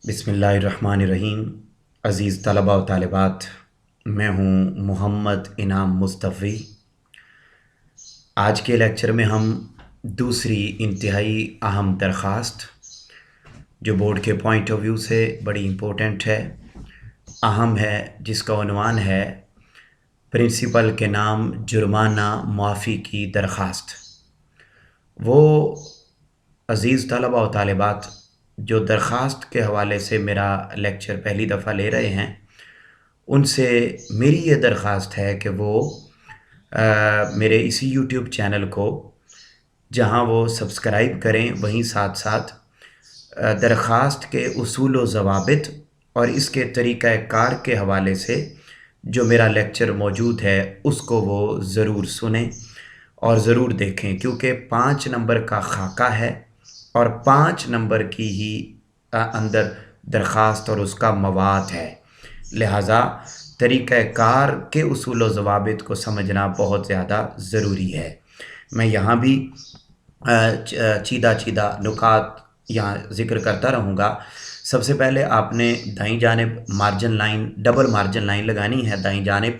बिस्मिल्लाहिर्रहमानिर्रहीम। अज़ीज़ तलबा व तालिबात, मैं हूँ मोहम्मद इनाम मुस्तफ़ी। आज के लेक्चर में हम दूसरी इंतहाई अहम दरख्वास्त, जो बोर्ड के पॉइंट ऑफ व्यू से बड़ी इम्पोर्टेंट है, अहम है, जिसका उन्वान है प्रिंसिपल के नाम जुर्माना माफ़ी की दरख्वास्त। वो अज़ीज़ तलबा व तालिबात जो दरख्वास्त के हवाले से मेरा लेक्चर पहली दफ़ा ले रहे हैं, उनसे मेरी ये दरख्वास्त है कि वो मेरे इसी यूट्यूब चैनल को जहाँ वो सब्सक्राइब करें, वहीं साथ साथ दरख्वास्त के उसूल व ज़वाबित और इसके तरीक़ाकार के हवाले से जो मेरा लेक्चर मौजूद है उसको वो ज़रूर सुनें और ज़रूर देखें, क्योंकि 5 नंबर का खाका है और 5 नंबर की ही अंदर दरख्वास्त और उसका मवाद है। लिहाजा तरीक़ाकार के उसूल व ज़वाबित को समझना बहुत ज़्यादा ज़रूरी है। मैं यहाँ भी चीदा नुकात यहाँ ज़िक्र करता रहूँगा। सबसे पहले आपने दाईं जानिब margin line, double margin line लगानी है दाईं जानिब,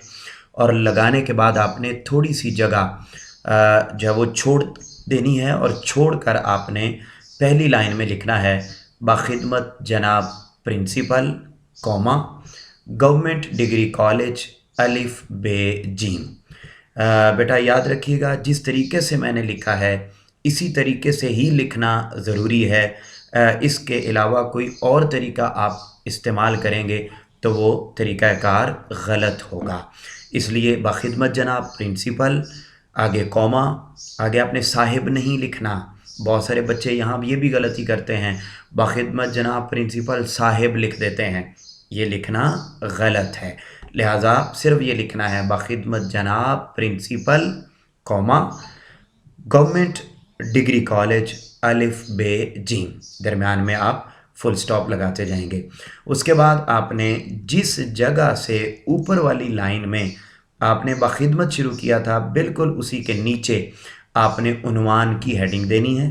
और लगाने के बाद आपने थोड़ी सी जगह जो है वो छोड़ देनी है, और छोड़कर आपने पहली लाइन में लिखना है बाखिदमत जनाब principal, comma, government degree college अलिफ बे जीम। बेटा याद रखिएगा, जिस तरीके से मैंने लिखा है इसी तरीके से ही लिखना ज़रूरी है। इसके अलावा कोई और तरीका आप इस्तेमाल करेंगे तो वो तरीक़ाकार गलत होगा। इसलिए बाखिदमत जनाब प्रिंसिपल, आगे कॉमा, आगे आपने साहिब नहीं लिखना। बहुत सारे बच्चे यहाँ ये भी गलती करते हैं, बाखिदमत जनाब प्रिंसिपल साहिब लिख देते हैं, ये लिखना गलत है। लिहाजा सिर्फ ये लिखना है बाखिदमत जनाब principal, comma, government degree college अलिफ बे जीम, दरमियान में आप फुल स्टॉप लगाते जाएंगे। उसके बाद आपने जिस जगह से ऊपर वाली लाइन में आपने बाखिदमत शुरू किया था, बिल्कुल उसी के नीचे आपने उन्वान की हेडिंग देनी है।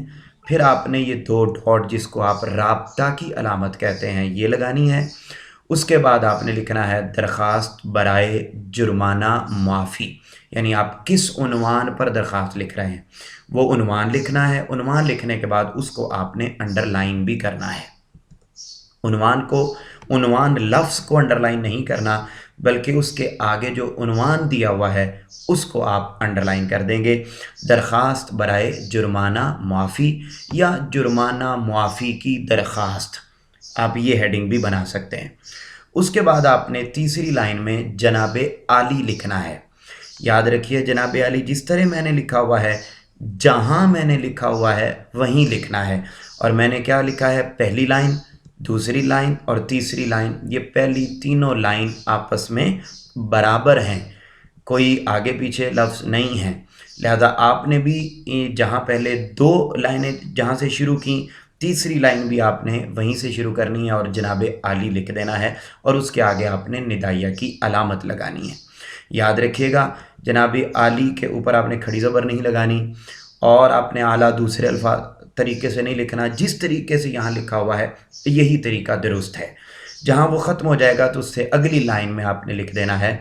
फिर आपने ये 2 डॉट जिसको आप राब्ता की अलामत कहते हैं, ये लगानी है। उसके बाद आपने लिखना है दरख्वास्त बराए जुर्माना माफ़ी, यानी आप किस उन्वान पर दरख्वास्त लिख रहे हैं वो उन्वान लिखना है। उन्वान लिखने के बाद उसको आपने अंडरलाइन भी करना है। उन्वान लफ्ज़ को अंडरलाइन नहीं करना, बल्कि उसके आगे जो उन्वान दिया हुआ है उसको आप अंडरलाइन कर देंगे। दरख्वास्त बराए जुर्माना माफ़ी या जुर्माना माफ़ी की दरख्वास्त, आप ये हेडिंग भी बना सकते हैं। उसके बाद आपने तीसरी लाइन में जनाबे आली लिखना है। याद रखिए, जनाबे आली जिस तरह मैंने लिखा हुआ है, जहाँ मैंने लिखा हुआ है वहीं लिखना है। और मैंने क्या लिखा है, पहली लाइन, दूसरी लाइन और तीसरी लाइन, ये पहली तीनों लाइन आपस में बराबर हैं, कोई आगे पीछे लफ्ज़ नहीं है। लिहाजा आपने भी जहाँ पहले 2 लाइनें जहाँ से शुरू की, तीसरी लाइन भी आपने वहीं से शुरू करनी है और जनाबे आली लिख देना है, और उसके आगे आपने निदाइया की अलामत लगानी है। याद रखिएगा, जनाबे आली के ऊपर आपने खड़ी ज़बर नहीं लगानी, और आपने आला दूसरे अल्फाज तरीके से नहीं लिखना। जिस तरीके से यहाँ लिखा हुआ है यही तरीका दुरुस्त है। जहाँ वो ख़त्म हो जाएगा तो उससे अगली लाइन में आपने लिख देना है।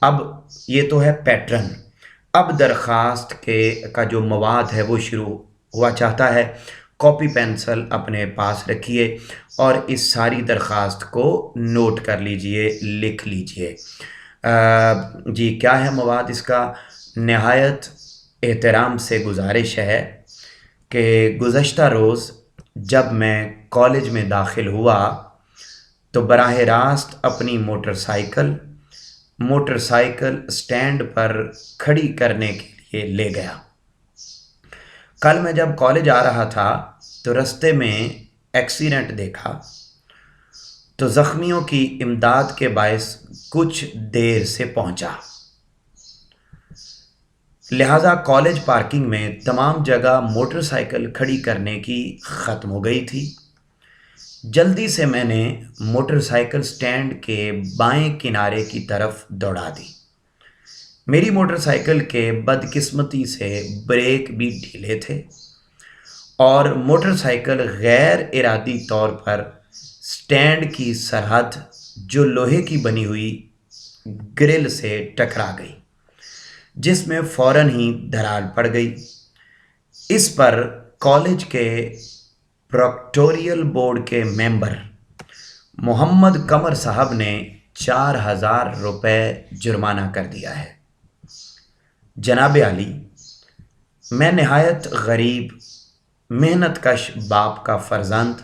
अब ये तो है पैटर्न। अब दरख्वास्त का जो मवाद है वो शुरू हुआ चाहता है। कॉपी पेंसिल अपने पास रखिए और इस सारी दरख्वास्त को नोट कर लीजिए, लिख लीजिए। जी, क्या है मवाद इसका? नहायत एहतराम से गुजारिश है कि गुज़श्ता रोज़ जब मैं कॉलेज में दाखिल हुआ तो बराह रास्त अपनी मोटरसाइकिल स्टैंड पर खड़ी करने के लिए ले गया। कल मैं जब कॉलेज आ रहा था तो रास्ते में एक्सीडेंट देखा, तो ज़ख्मियों की इमदाद के बायस कुछ देर से पहुंचा। लिहाजा कॉलेज पार्किंग में तमाम जगह मोटरसाइकिल खड़ी करने की ख़त्म हो गई थी। जल्दी से मैंने मोटरसाइकिल स्टैंड के बाएं किनारे की तरफ दौड़ा दी। मेरी मोटरसाइकिल के बदकिस्मती से ब्रेक भी ढीले थे और मोटरसाइकिल गैर इरादी तौर पर स्टैंड की सरहद जो लोहे की बनी हुई ग्रिल से टकरा गई, जिसमें फौरन ही दरार पड़ गई। इस पर कॉलेज के प्रोक्टोरियल बोर्ड के मेंबर मोहम्मद कमर साहब ने 4,000 रुपये जुर्माना कर दिया है। जनाब अली, मैं नहायत गरीब मेहनत कश बाप का फर्जंद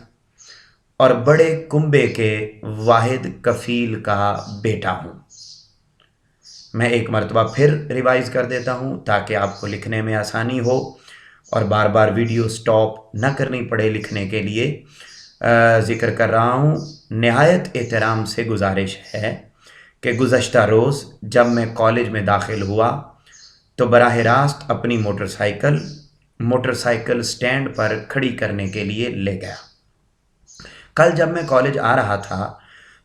और बड़े कुंबे के वाहिद कफील का बेटा हूँ। मैं एक मरतबा फिर रिवाइज़ कर देता हूँ ताकि आपको लिखने में आसानी हो और बार बार वीडियो स्टॉप न करनी पड़े लिखने के लिए। ज़िक्र कर रहा हूँ, नहायत एहतराम से गुजारिश है कि गुज़श्ता रोज़ जब मैं कॉलेज में दाखिल हुआ तो बराह रास्त अपनी मोटरसाइकिल स्टैंड पर खड़ी करने के लिए ले गया। कल जब मैं कॉलेज आ रहा था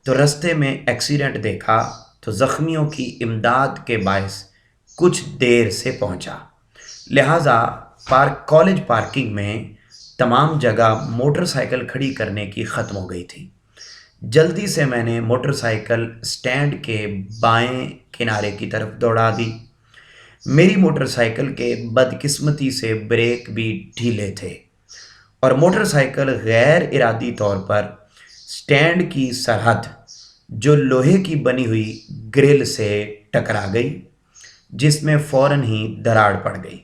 तो रास्ते में एक्सीडेंट देखा तो ज़ख्मियों की इमदाद के बायस कुछ देर से पहुंचा, लिहाजा कॉलेज पार्किंग में तमाम जगह मोटरसाइकिल खड़ी करने की ख़त्म हो गई थी। जल्दी से मैंने मोटरसाइकिल स्टैंड के बाएं किनारे की तरफ दौड़ा दी। मेरी मोटरसाइकिल के बदकिस्मती से ब्रेक भी ढीले थे और मोटरसाइकिल गैर इरादी तौर पर स्टैंड की सरहद जो लोहे की बनी हुई ग्रिल से टकरा गई, जिसमें फ़ौरन ही दरार पड़ गई।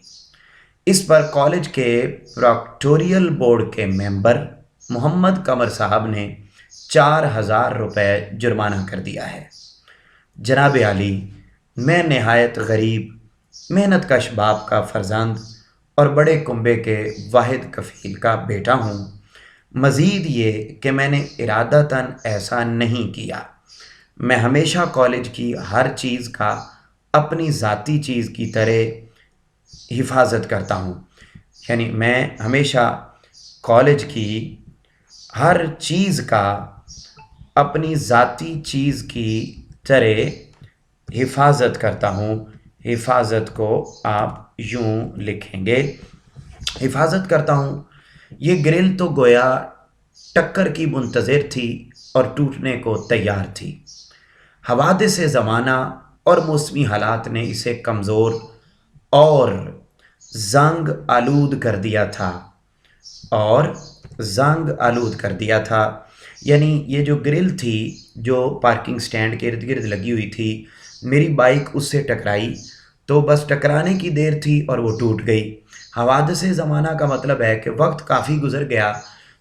इस पर कॉलेज के प्रोक्टोरियल बोर्ड के मेंबर मोहम्मद कमर साहब ने 4,000 रुपये जुर्माना कर दिया है। जनाब अली, मैं नहायत गरीब मेहनत कश बाप का फर्जंद और बड़े कुंबे के वाहिद कफील का बेटा हूँ। मज़ीद ये कि मैंने इरादतन ऐसा नहीं किया। मैं हमेशा कॉलेज की हर चीज़ का अपनी ज़ाती चीज़ की तरह हिफाजत करता हूँ, यानी मैं हमेशा कॉलेज की हर चीज़ का अपनी ज़ाती चीज़ की तरह हिफाजत करता हूँ। हिफाजत को आप यूँ लिखेंगे, हिफाजत करता हूँ। ये ग्रिल तो गोया टक्कर की मुंतज़िर थी और टूटने को तैयार थी। हवादिस ज़माना और मौसमी हालात ने इसे कमज़ोर और जंग आलूद कर दिया था यानी ये जो ग्रिल थी जो पार्किंग स्टैंड के इर्द गिर्द लगी हुई थी, मेरी बाइक उससे टकराई तो बस टकराने की देर थी और वो टूट गई। हवादिस ज़माना का मतलब है कि वक्त काफ़ी गुज़र गया,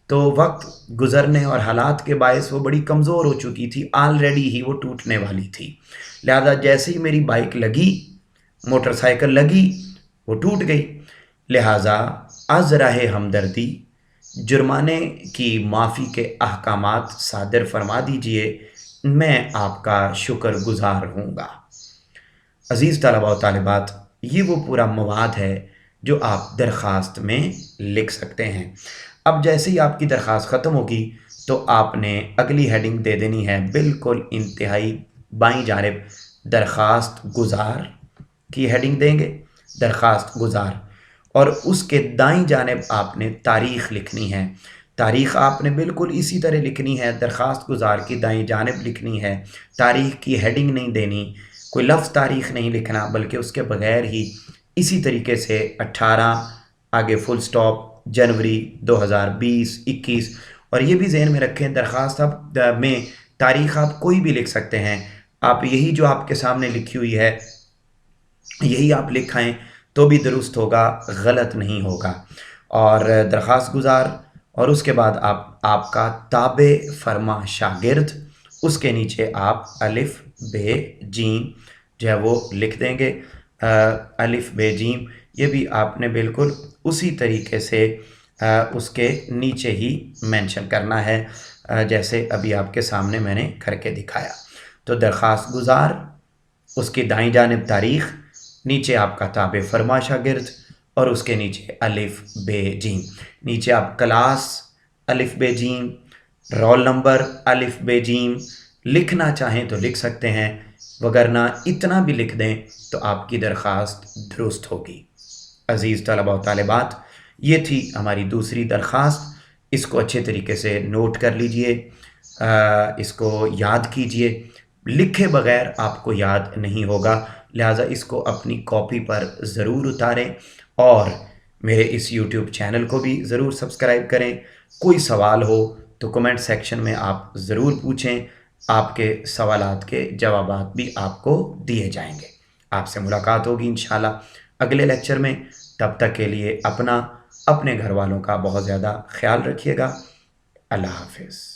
तो वक्त गुज़रने और हालात के बायस वो बड़ी कमज़ोर हो चुकी थी, ऑलरेडी ही वो टूटने वाली थी। लिहाजा जैसे ही मेरी बाइक लगी, मोटरसाइकिल लगी, वो टूट गई। लिहाजा अज़ राहे हमदर्दी जुर्माने की माफ़ी के अहकामात सादर फरमा दीजिए, मैं आपका शुक्रगुज़ार हूँगा। अज़ीज़ तलबा व तालिबात, ये वो पूरा मवाद है जो आप दरख्वास्त में लिख सकते हैं। अब जैसे ही आपकी दरख्वास्त ख़त्म होगी तो आपने अगली हेडिंग दे देनी है, बिल्कुल इंतहाई बाईं जानिब दरख्वास्त गुज़ार की हेडिंग देंगे, दरख्वास्त गुज़ार, और उसके दाईं जानिब आपने तारीख़ लिखनी है। तारीख़ आपने बिल्कुल इसी तरह लिखनी है, दरख्वास्त गुज़ार की दाईं जानिब लिखनी है। तारीख़ की हेडिंग नहीं देनी, कोई लफ्ज़ तारीख़ नहीं लिखना, बल्कि उसके बगैर ही इसी तरीके से 18 आगे फुल स्टॉप जनवरी 2020, 21। और ये भी ज़हन में रखें, दरख्वास्त आप में तारीख़ आप कोई भी लिख सकते हैं। आप यही जो आपके सामने लिखी हुई है यही आप लिखाएँ तो भी दुरुस्त होगा, गलत नहीं होगा। और दरख्वास्त गुज़ार और उसके बाद आपका ताबे फरमा शागिर्द, उसके नीचे आप अलिफ बे जीम जो है वो लिख देंगे। अलिफ बे जीम ये भी आपने बिल्कुल उसी तरीके से उसके नीचे ही मेंशन करना है, जैसे अभी आपके सामने मैंने करके दिखाया। तो दरख्वास्त गुज़ार, उसकी दाईं जानिब तारीख़, नीचे आपका ताबे फरमा शागिर्द और उसके नीचे अलिफ बे जीम। नीचे आप क्लास अलिफ बे जीम, रोल नंबर अलिफ बे जीम लिखना चाहें तो लिख सकते हैं, वगरना इतना भी लिख दें तो आपकी दरख्वास्त दुरुस्त होगी। अज़ीज़ तलबा व तालिबात, ये थी हमारी दूसरी दरख्वास्त, इसको अच्छे तरीके से नोट कर लीजिए। اس کو یاد کیجئے، لکھے بغیر آپ کو یاد نہیں ہوگا، لہٰذا اس کو اپنی کاپی پر ضرور اتاریں، اور میرے اس یوٹیوب چینل کو بھی ضرور سبسکرائب کریں۔ کوئی سوال ہو تو کمنٹ سیکشن میں آپ ضرور پوچھیں، آپ کے سوالات کے جوابات بھی آپ کو دیے جائیں گے۔ آپ سے ملاقات ہوگی انشاءاللہ اگلے لیکچر میں، تب تک کے لیے اپنا اپنے گھر والوں کا بہت زیادہ خیال رکھیے گا۔ اللہ حافظ۔